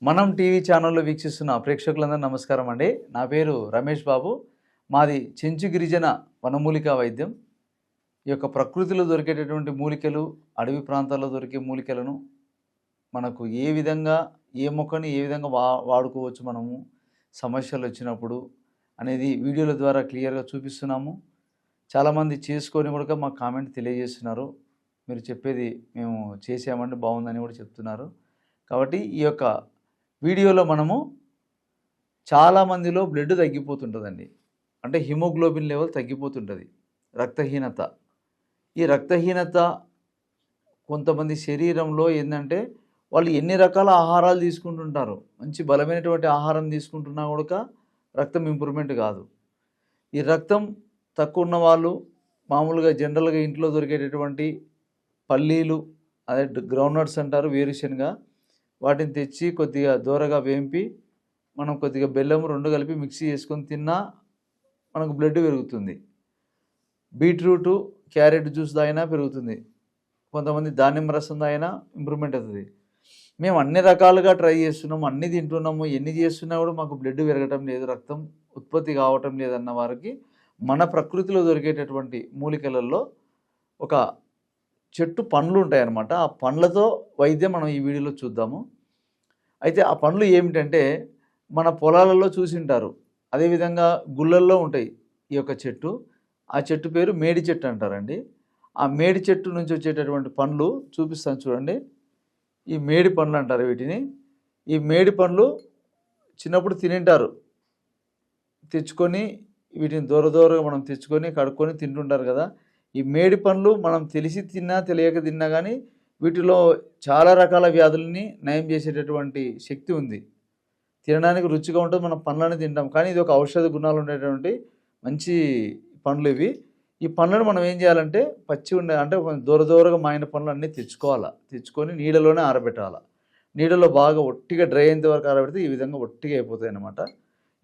మనం టీవీ ఛానల్లో వీక్షిస్తున్న ప్రేక్షకులందరూ నమస్కారం అండి. నా పేరు రమేష్ బాబు. మాది చెంచు గిరిజన వనమూలికా వైద్యం. ఈ యొక్క ప్రకృతిలో దొరికేటటువంటి మూలికలు, అడవి ప్రాంతాల్లో దొరికే మూలికలను మనకు ఏ విధంగా, ఏ మొక్కని ఏ విధంగా వాడుకోవచ్చు మనము సమస్యలు వచ్చినప్పుడు అనేది వీడియోల ద్వారా క్లియర్గా చూపిస్తున్నాము. చాలామంది చేసుకొని కూడా మాకు కామెంట్ తెలియజేస్తున్నారు. మీరు చెప్పేది మేము చేసామంటే బాగుందని కూడా చెప్తున్నారు. కాబట్టి ఈ యొక్క వీడియోలో మనము చాలామందిలో బ్లడ్ తగ్గిపోతుంటుందండి. అంటే హిమోగ్లోబిన్ లెవెల్ తగ్గిపోతుంటుంది, రక్తహీనత. ఈ రక్తహీనత కొంతమంది శరీరంలో ఏంటంటే వాళ్ళు ఎన్ని రకాల ఆహారాలు తీసుకుంటుంటారు, మంచి బలమైనటువంటి ఆహారం తీసుకుంటున్నా కూడా రక్తం ఇంప్రూవ్మెంట్ కాదు. ఈ రక్తం తక్కువ ఉన్న వాళ్ళు మామూలుగా జనరల్గా ఇంట్లో దొరికేటటువంటి పల్లీలు, అదే గ్రౌండ్నట్స్ అంటారు, వేరుశనగ, వాటిని తెచ్చి కొద్దిగా దూరగా వేంపి మనం కొద్దిగా బెల్లం రెండు కలిపి మిక్సీ చేసుకొని తిన్నా మనకు బ్లడ్ పెరుగుతుంది. బీట్రూటు, క్యారెట్ జ్యూస్ తాగినా పెరుగుతుంది. కొంతమంది దానిమ్మ రసం తాగినా ఇంప్రూవ్మెంట్ అవుతుంది. మేము అన్ని రకాలుగా ట్రై చేస్తున్నాము, అన్నీ తింటున్నాము, ఎన్ని చేస్తున్నా కూడా మాకు బ్లడ్ పెరగటం లేదు, రక్తం ఉత్పత్తి కావటం లేదన్న వారికి మన ప్రకృతిలో దొరికేటటువంటి మూలికలలో ఒక చెట్టు పండ్లు ఉంటాయన్నమాట. ఆ పండ్లతో వైద్యం మనం ఈ వీడియోలో చూద్దాము. అయితే ఆ పండ్లు ఏమిటంటే మన పొలాలలో చూసింటారు, అదేవిధంగా గుళ్ళల్లో ఉంటాయి ఈ యొక్క చెట్టు. ఆ చెట్టు పేరు మేడి చెట్టు అంటారండి. ఆ మేడి చెట్టు నుంచి వచ్చేటటువంటి పండ్లు చూపిస్తాను చూడండి. ఈ మేడి పండ్లు అంటారు వీటిని. ఈ మేడి పండ్లు చిన్నప్పుడు తినింటారు, తెచ్చుకొని వీటిని దూరగా మనం తెచ్చుకొని కడుక్కొని తింటుంటారు కదా. ఈ మేడి పండ్లు మనం తెలిసి తిన్నా తెలియక తిన్నా కానీ వీటిలో చాలా రకాల వ్యాధులని నయం చేసేటటువంటి శక్తి ఉంది. తినడానికి రుచిగా ఉంటుంది, మనం పండ్లను తింటాం, కానీ ఇది ఒక ఔషధ గుణాలు ఉండేటువంటి మంచి పండ్లు ఇవి. ఈ పండ్లను మనం ఏం చేయాలంటే పచ్చి ఉండే అంటే దూరగా మాయిన పండ్లు అన్నీ తెచ్చుకొని నీడలోనే ఆరబెట్టాలి. నీడలో బాగా ఒట్టిగా డ్రై అయ్యేంత వరకు ఆరబెడితే ఈ విధంగా ఒట్టిగా అయిపోతాయి అన్నమాట.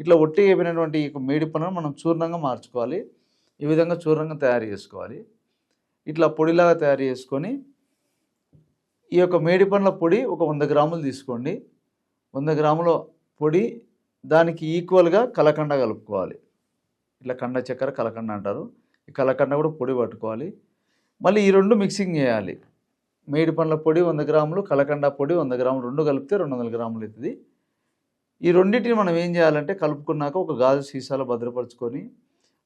ఇట్లా ఒట్టిగా అయిపోయినటువంటి ఈ మేడి పండ్లను మనం చూర్ణంగా మార్చుకోవాలి. ఈ విధంగా చూర్ణంగా తయారు చేసుకోవాలి. ఇట్లా పొడిలాగా తయారు చేసుకొని ఈ యొక్క మేడి పండ్ల పొడి ఒక 100 గ్రాములు తీసుకోండి. 100 గ్రాముల పొడి దానికి ఈక్వల్గా కలకండ కలుపుకోవాలి. ఇట్లా కండ చక్కెర కలకండ అంటారు. ఈ కలకండ కూడా పొడి పట్టుకోవాలి. మళ్ళీ ఈ రెండు మిక్సింగ్ చేయాలి. మేడి పండ్ల పొడి 100 గ్రాములు, కలకండ పొడి 100 గ్రాములు, రెండు కలిపితే 200 గ్రాములు అవుతుంది. ఈ రెండింటిని మనం ఏం చేయాలంటే కలుపుకున్నాక ఒక గాజు సీసాలో భద్రపరుచుకొని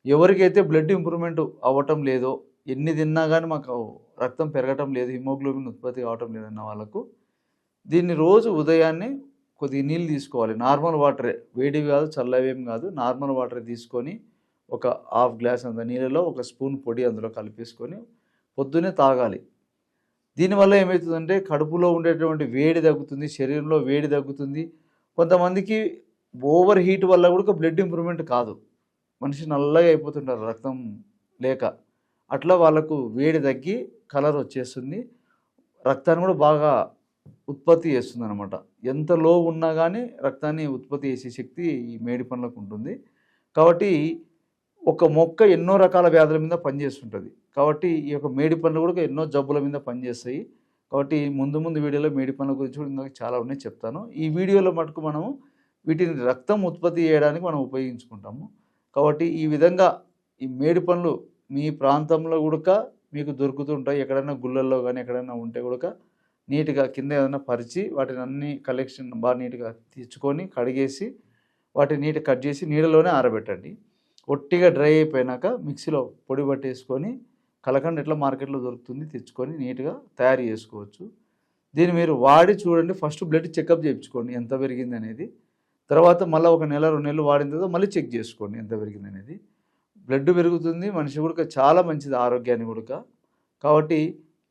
ఎవరికైతే బ్లడ్ ఇంప్రూవ్మెంట్ అవ్వటం లేదో, ఎన్ని తిన్నా కానీ మాకు రక్తం పెరగటం లేదు, హిమోగ్లోబిన్ ఉత్పత్తి కావటం లేదన్న వాళ్ళకు దీన్ని రోజు ఉదయాన్నే కొద్దిగా నీళ్ళు తీసుకోవాలి. నార్మల్ వాటరే, వేడివి కాదు, చల్లవేం కాదు, నార్మల్ వాటర్ తీసుకొని ఒక హాఫ్ గ్లాస్ అంత నీళ్ళలో ఒక స్పూన్ పొడి అందులో కలిపేసుకొని పొద్దున్నే తాగాలి. దీనివల్ల ఏమవుతుందంటే కడుపులో ఉండేటువంటి వేడి తగ్గుతుంది, శరీరంలో వేడి తగ్గుతుంది. కొంతమందికి ఓవర్ హీట్ వల్ల కూడా బ్లడ్ ఇంప్రూవ్మెంట్ కాదు, మనిషి నల్లగా అయిపోతుంటారు రక్తం లేక. అట్లా వాళ్ళకు వేడి తగ్గి కలర్ వచ్చేస్తుంది, రక్తాన్ని కూడా బాగా ఉత్పత్తి చేస్తుంది అనమాట. ఎంత లో ఉన్నా కానీ రక్తాన్ని ఉత్పత్తి చేసే శక్తి ఈ మేడి పండ్లకు ఉంటుంది. కాబట్టి ఒక మొక్క ఎన్నో రకాల వ్యాధుల మీద పనిచేస్తుంటుంది. కాబట్టి ఈ యొక్క మేడి పండ్లు కూడా ఎన్నో జబ్బుల మీద పనిచేస్తాయి. కాబట్టి ముందు వీడియోలో మేడి పండ్ల గురించి కూడా ఇంకా చాలా ఉన్నాయి చెప్తాను. ఈ వీడియోలో మటుకు మనము వీటిని రక్తం ఉత్పత్తి చేయడానికి మనం ఉపయోగించుకుంటాము. కాబట్టి ఈ విధంగా ఈ మేడి పండ్లు మీ ప్రాంతంలో కూడా మీకు దొరుకుతుంటాయి. ఎక్కడైనా గుళ్ళల్లో కానీ ఎక్కడైనా ఉంటే కూడా నీట్గా కింద ఏదైనా పరిచి వాటిని అన్ని కలెక్షన్ బాగా నీట్గా తెచ్చుకొని కడిగేసి వాటిని నీట్గా కట్ చేసి నీడలోనే ఆరబెట్టండి. ఒట్టిగా డ్రై అయిపోయినాక మిక్సీలో పొడి పట్టేసుకొని కలకండ ఎట్లా మార్కెట్లో దొరుకుతుంది తెచ్చుకొని నీట్గా తయారు చేసుకోవచ్చు. దీన్ని మీరు వాడి చూడండి. ఫస్ట్ బ్లడ్ చెకప్ చేయించుకోండి ఎంత పెరిగింది అనేది. తర్వాత మళ్ళీ ఒక నెల 2 నెలలు వాడిన తర్వాత మళ్ళీ చెక్ చేసుకోండి ఎంత పెరిగింది అనేది. బ్లడ్ పెరుగుతుంది, మనిషి కూడా చాలా మంచిది ఆరోగ్యాన్ని కూడా. కాబట్టి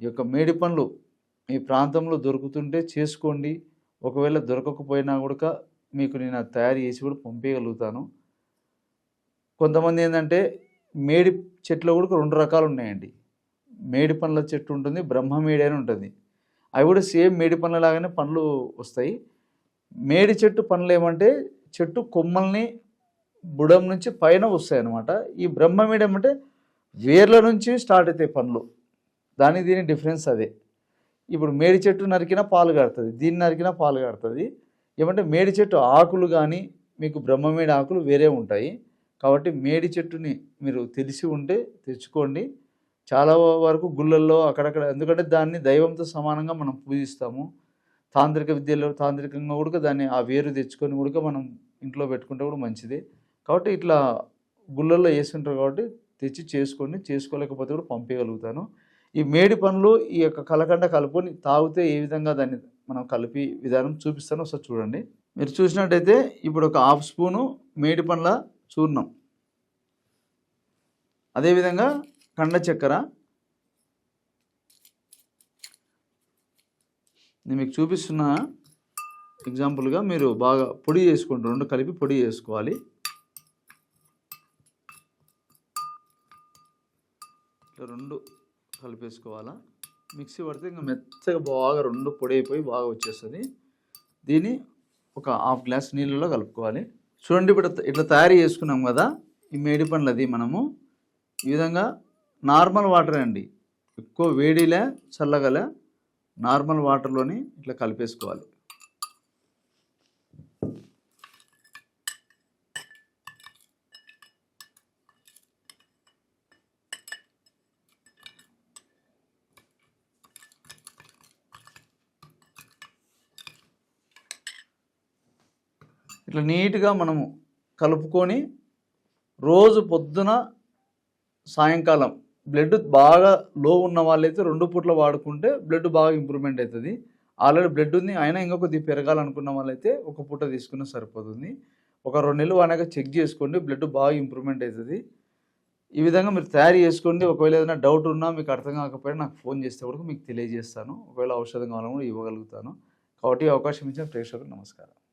ఈ యొక్క మేడి పండ్లు మీ ప్రాంతంలో దొరుకుతుంటే చేసుకోండి. ఒకవేళ దొరకకపోయినా కూడా మీకు నేను అది తయారు చేసి కూడా పంపించగలుగుతాను. కొంతమంది ఏంటంటే మేడి చెట్లు కూడా 2 రకాలు ఉన్నాయండి. మేడి పండ్ల చెట్టు ఉంటుంది, బ్రహ్మ మేడి అని ఉంటుంది. అవి కూడా సేమ్ మేడి పండ్ల లాగానే పండ్లు వస్తాయి. మేడి చెట్టు పండ్లు ఏమంటే చెట్టు కొమ్మల్ని బుడం నుంచి పైన వస్తాయి అన్నమాట. ఈ బ్రహ్మ మేడి ఏమంటే వేర్ల నుంచి స్టార్ట్ అవుతాయి పండ్లు. దీని డిఫరెన్స్ అదే. ఇప్పుడు మేడి చెట్టు నరికినా పాలు కారుతుంది, దీన్ని నరికినా పాలు కారుతుంది. ఏమంటే మేడి చెట్టు ఆకులు కానీ మీకు బ్రహ్మమేడి ఆకులు వేరే ఉంటాయి. కాబట్టి మేడి చెట్టుని మీరు తెలిసి ఉంటే తెచ్చుకోండి. చాలా వరకు గుళ్ళల్లో అక్కడక్కడ, ఎందుకంటే దాన్ని దైవంతో సమానంగా మనం పూజిస్తాము. తాంత్రిక విద్యలో తాంత్రికంగా కూడా దాన్ని ఆ వేరు తెచ్చుకొని కూడా మనం ఇంట్లో పెట్టుకుంటే కూడా మంచిదే. కాబట్టి ఇట్లా గుళ్ళల్లో వేస్తుంటారు కాబట్టి తెచ్చి చేసుకోండి. చేసుకోలేకపోతే కూడా పంపించగలుగుతాను. ఈ మేడి పండ్లు ఈ యొక్క కలకండ కలుపుకొని తాగితే ఏ విధంగా దాన్ని మనం కలిపి విధానం చూపిస్తాను, ఒకసారి చూడండి. మీరు చూసినట్టయితే ఇప్పుడు ఒక హాఫ్ స్పూను మేడి పండ్ల చూర్ణం, అదేవిధంగా కండ చక్కెర, నేను మీకు చూపిస్తున్న ఎగ్జాంపుల్గా మీరు బాగా పొడి చేసుకోండి. రెండు కలిపి పొడి చేసుకోవాలి. ఇట్లా రెండు కలిపేసుకోవాలా. మిక్సీ పడితే ఇంకా మెత్తగా బాగా రెండు పొడి అయిపోయి బాగా వచ్చేస్తుంది. దీన్ని ఒక హాఫ్ గ్లాస్ నీళ్ళలో కలుపుకోవాలి. చూడండి, ఇప్పుడు ఇట్లా తయారు చేసుకున్నాం కదా ఈ మేడి పండ్లది. మనము ఈ విధంగా నార్మల్ వాటర్ అండి, ఎక్కువ వేడిలే చల్లగలే, నార్మల్ వాటర్లోని ఇట్లా కలిపేసుకోవాలి. ఇట్లా నీట్గా మనము కలుపుకొని రోజు పొద్దున సాయంకాలం బ్లడ్ బాగా లో ఉన్న వాళ్ళైతే 2 పూట్ల వాడుకుంటే బ్లడ్ బాగా ఇంప్రూవ్మెంట్ అవుతుంది. ఆల్రెడీ బ్లడ్ ఉంది అయినా ఇంకా కొద్దిగా పెరగాలనుకున్న వాళ్ళైతే ఒక పూట తీసుకున్నా సరిపోతుంది. ఒక 2 నెలలు వాడాక చెక్ చేసుకోండి, బ్లడ్ బాగా ఇంప్రూవ్మెంట్ అవుతుంది. ఈ విధంగా మీరు తయారు చేసుకోండి. ఒకవేళ ఏదైనా డౌట్ ఉన్నా, మీకు అర్థం కాకపోయినా నాకు ఫోన్ చేస్తే కూడా మీకు తెలియజేస్తాను. ఒకవేళ ఔషధం కావాలని కూడా ఇవ్వగలుగుతాను. కాబట్టి అవకాశం ఇచ్చిన ప్రేక్షకులకు నమస్కారం.